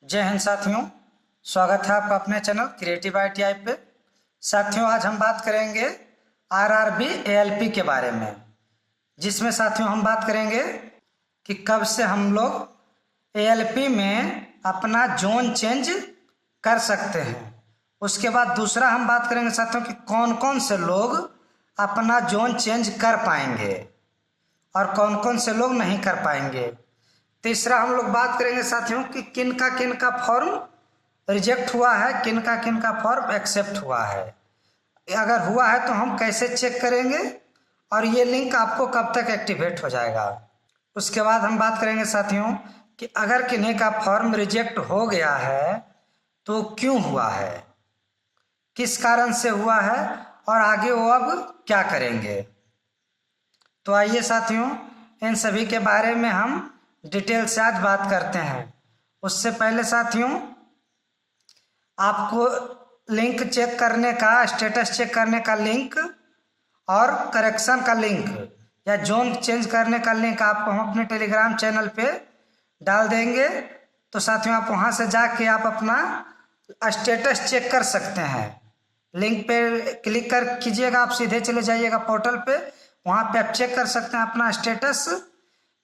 जय हिंद साथियों, स्वागत है आपका अपने चैनल क्रिएटिव ITI पे। साथियों, आज हम बात करेंगे RRB ALP के बारे में, जिसमें साथियों हम बात करेंगे कि कब से हम लोग ALP में अपना जोन चेंज कर सकते हैं। उसके बाद दूसरा हम बात करेंगे साथियों कि कौन कौन से लोग अपना जोन चेंज कर पाएंगे और कौन कौन से लोग नहीं कर पाएंगे। तीसरा हम लोग बात करेंगे साथियों कि किन का फॉर्म रिजेक्ट हुआ है, किन का फॉर्म एक्सेप्ट हुआ है। अगर हुआ है तो हम कैसे चेक करेंगे और ये लिंक आपको कब तक एक्टिवेट हो जाएगा। उसके बाद हम बात करेंगे साथियों कि अगर किन्हीं का फॉर्म रिजेक्ट हो गया है तो क्यों हुआ है, किस कारण से हुआ है और आगे वो अब क्या करेंगे। तो आइए साथियों, इन सभी के बारे में हम डिटेल से आज बात करते हैं। उससे पहले साथियों, आपको लिंक चेक करने का, स्टेटस चेक करने का लिंक और करेक्शन का लिंक या जोन चेंज करने का लिंक आपको हम अपने टेलीग्राम चैनल पे डाल देंगे। तो साथियों, आप वहां से जाके आप अपना स्टेटस चेक कर सकते हैं। लिंक पे क्लिक कर कीजिएगा, आप सीधे चले जाइएगा पोर्टल पे, वहां पे आप चेक कर सकते हैं अपना स्टेटस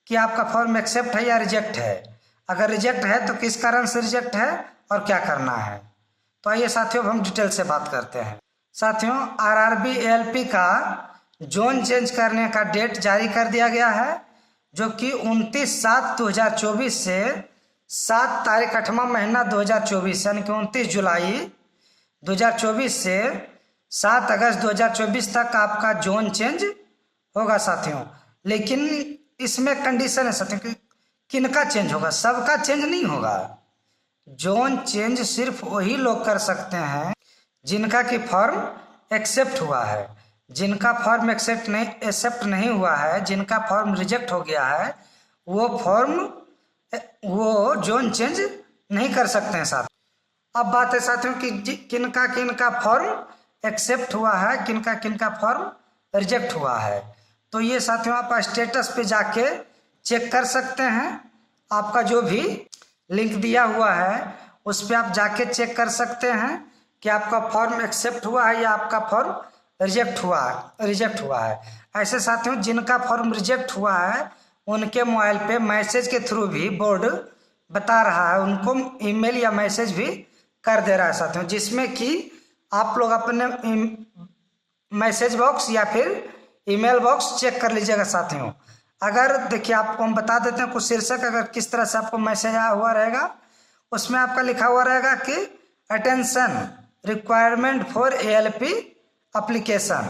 कि आपका फॉर्म एक्सेप्ट है या रिजेक्ट है। अगर रिजेक्ट है तो किस कारण से रिजेक्ट है और क्या करना है। तो आइए साथियों, हम डिटेल से बात करते हैं। साथियों, RRB ALP का जोन चेंज करने का डेट जारी कर दिया गया है, जो कि 29/7/2024 से 7 तारीख 8वां महीना 2024 यानी कि 29 जुलाई 2024 से 7 अगस्त 2024 तक आपका जोन चेंज होगा साथियों। लेकिन इसमें कंडीशन है साथियों कि किनका चेंज होगा, सबका चेंज नहीं होगा। जोन चेंज सिर्फ वही लोग कर सकते हैं जिनका कि फॉर्म एक्सेप्ट हुआ है। जिनका फॉर्म एक्सेप्ट नहीं हुआ है, जिनका फॉर्म रिजेक्ट हो गया है, वो जोन चेंज नहीं कर सकते हैं साथ। अब बात है साथियों कि किनका फॉर्म एक्सेप्ट हुआ है, किनका फॉर्म रिजेक्ट हुआ है। तो ये साथियों आप स्टेटस पे जाके चेक कर सकते हैं। आपका जो भी लिंक दिया हुआ है उस पर आप जाके चेक कर सकते हैं कि आपका फॉर्म एक्सेप्ट हुआ है या आपका फॉर्म रिजेक्ट हुआ है। ऐसे साथियों जिनका फॉर्म रिजेक्ट हुआ है उनके मोबाइल पे मैसेज के थ्रू भी बोर्ड बता रहा है, उनको ईमेल या मैसेज भी कर दे रहा है साथियों, जिसमें कि आप लोग अपने मैसेज बॉक्स या फिर ईमेल बॉक्स चेक कर लीजिएगा साथियों। अगर देखिए, आपको हम बता देते हैं कुछ शीर्षक, अगर किस तरह से आपको मैसेज आया हुआ रहेगा, उसमें आपका लिखा हुआ रहेगा कि attention requirement for ALP application,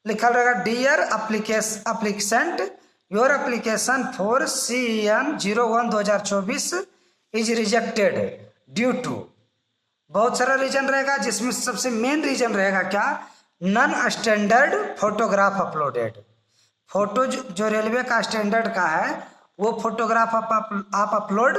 लिखा रहेगा dear applicant your application for CEN01/2024 is rejected due to. बहुत सारा रीजन रहेगा, जिसमें सबसे मेन रीजन रहेगा क्या, non standard photograph uploaded. Photo जो रेलवे का स्टैंडर्ड का है वो फोटोग्राफ आप अपलोड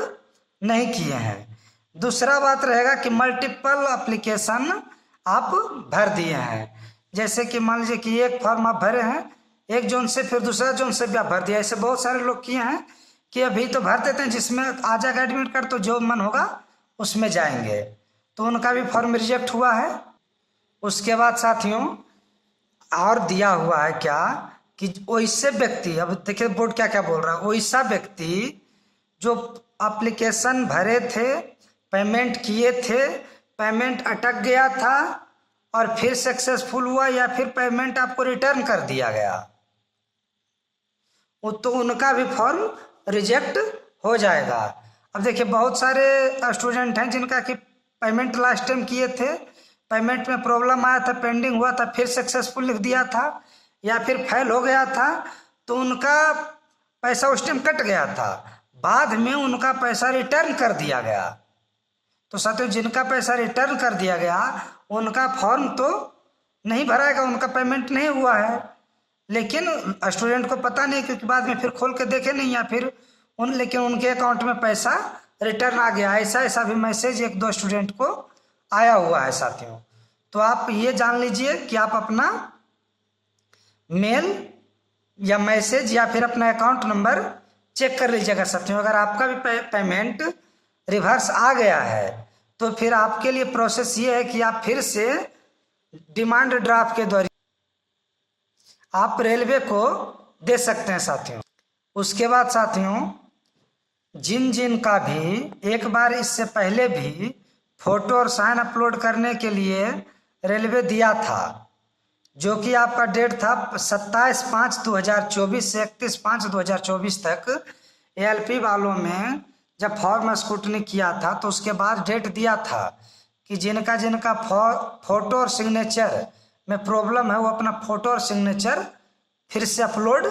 नहीं किए हैं। दूसरा बात रहेगा कि मल्टीपल एप्लीकेशन आप भर दिए हैं। जैसे कि मान लीजिए कि एक फॉर्म आप भरे हैं एक जोन से, फिर दूसरा जोन से भी आप भर दिया। ऐसे बहुत सारे लोग किए हैं कि अभी तो भर देते हैं जिसमें आ जाएगा एडमिट कार्ड, तो जो मन होगा उसमें जाएंगे, तो उनका भी फॉर्म रिजेक्ट हुआ है। उसके बाद साथियों और दिया हुआ है क्या कि वैसे व्यक्ति, अब देखिए बोर्ड क्या क्या बोल रहा है, वैसा व्यक्ति जो एप्लीकेशन भरे थे, पेमेंट किए थे, पेमेंट अटक गया था और फिर सक्सेसफुल हुआ या फिर पेमेंट आपको रिटर्न कर दिया गया, तो उनका भी फॉर्म रिजेक्ट हो जाएगा। अब देखिए बहुत सारे स्टूडेंट हैं जिनका कि पेमेंट लास्ट टाइम किए थे, पेमेंट में प्रॉब्लम आया था, पेंडिंग हुआ था, फिर सक्सेसफुल लिख दिया था या फिर फेल हो गया था, तो उनका पैसा उस टाइम कट गया था, बाद में उनका पैसा रिटर्न कर दिया गया। तो साथियों जिनका पैसा रिटर्न कर दिया गया उनका फॉर्म तो नहीं भराएगा, उनका पेमेंट नहीं हुआ है, लेकिन स्टूडेंट को पता नहीं, क्योंकि बाद में फिर खोल के देखे नहीं या फिर लेकिन उनके अकाउंट में पैसा रिटर्न आ गया। ऐसा भी मैसेज 1-2 स्टूडेंट को आया हुआ है साथियों। तो आप ये जान लीजिए कि आप अपना मेल या मैसेज या फिर अपना अकाउंट नंबर चेक कर लीजिएगा साथियों। अगर आपका भी पेमेंट रिवर्स आ गया है, तो फिर आपके लिए प्रोसेस ये है कि आप फिर से डिमांड ड्राफ्ट के द्वारा आप रेलवे को दे सकते हैं साथियों। उसके बाद साथियों, जिन जिन का भी एक बार इससे पहले भी फोटो और साइन अपलोड करने के लिए रेलवे दिया था, जो कि आपका डेट था 27/5/2024 से 31/5/2024 तक, ALP वालों में जब फॉर्म स्क्रूटनी किया था तो उसके बाद डेट दिया था कि जिनका जिनका फोटो और सिग्नेचर में प्रॉब्लम है वो अपना फोटो और सिग्नेचर फिर से अपलोड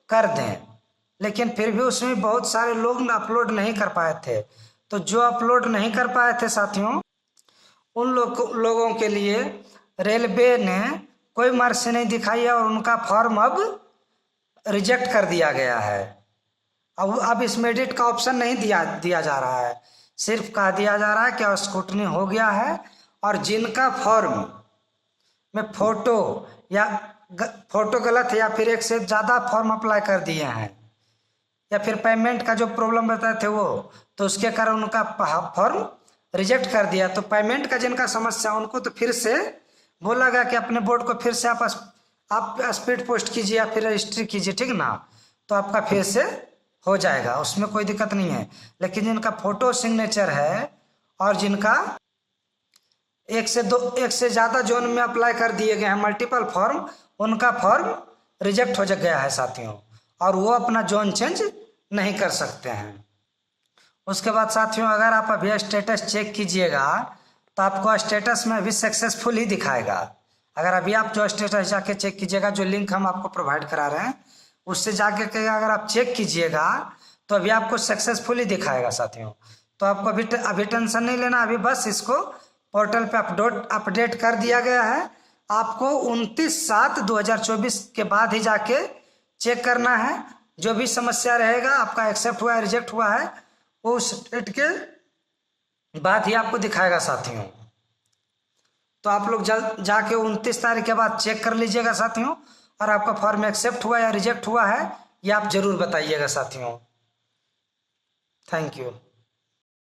कर दें। लेकिन फिर भी उसमें बहुत सारे लोग अपलोड नहीं कर पाए थे, तो जो अपलोड नहीं कर पाए थे साथियों, उन लोगों के लिए रेलवे ने कोई मर्जी नहीं दिखाई है और उनका फॉर्म अब रिजेक्ट कर दिया गया है। अब इसमें एडिट का ऑप्शन नहीं दिया जा रहा है, सिर्फ कह दिया जा रहा है कि स्क्रूटनी हो गया है और जिनका फॉर्म में फोटो गलत है या फिर एक से ज़्यादा फॉर्म अप्लाई कर दिए हैं या फिर पेमेंट का जो प्रॉब्लम बताए थे वो, तो उसके कारण उनका फॉर्म रिजेक्ट कर दिया। तो पेमेंट का जिनका समस्या उनको तो फिर से बोला गया कि अपने बोर्ड को फिर से आप स्पीड पोस्ट कीजिए या फिर रजिस्ट्री कीजिए, ठीक ना, तो आपका फिर से हो जाएगा, उसमें कोई दिक्कत नहीं है। लेकिन जिनका फोटो सिग्नेचर है और जिनका एक से ज़्यादा जोन में अप्लाई कर दिए गए हैं मल्टीपल फॉर्म, उनका फॉर्म रिजेक्ट हो गया है साथियों, और वो अपना जोन चेंज नहीं कर सकते हैं। उसके बाद साथियों, अगर आप अभी स्टेटस चेक कीजिएगा तो आपको स्टेटस में अभी सक्सेसफुल ही दिखाएगा। अगर अभी आप जो स्टेटस जाके चेक कीजिएगा, जो लिंक हम आपको प्रोवाइड करा रहे हैं उससे जाके अगर आप चेक कीजिएगा तो अभी आपको सक्सेसफुल ही दिखाएगा साथियों। तो आपको अभी टेंशन नहीं लेना, अभी बस इसको पोर्टल पे अपडेट कर दिया गया है। आपको 29/7/2024 के बाद ही जाके चेक करना है। जो भी समस्या रहेगा, आपका एक्सेप्ट हुआ है रिजेक्ट हुआ है, वो उस डेट के बाद ही आपको दिखाएगा साथियों। तो आप लोग जल्द जाके 29 तारीख के बाद चेक कर लीजिएगा साथियों, और आपका फॉर्म एक्सेप्ट हुआ या रिजेक्ट हुआ है ये आप जरूर बताइएगा साथियों। Thank you.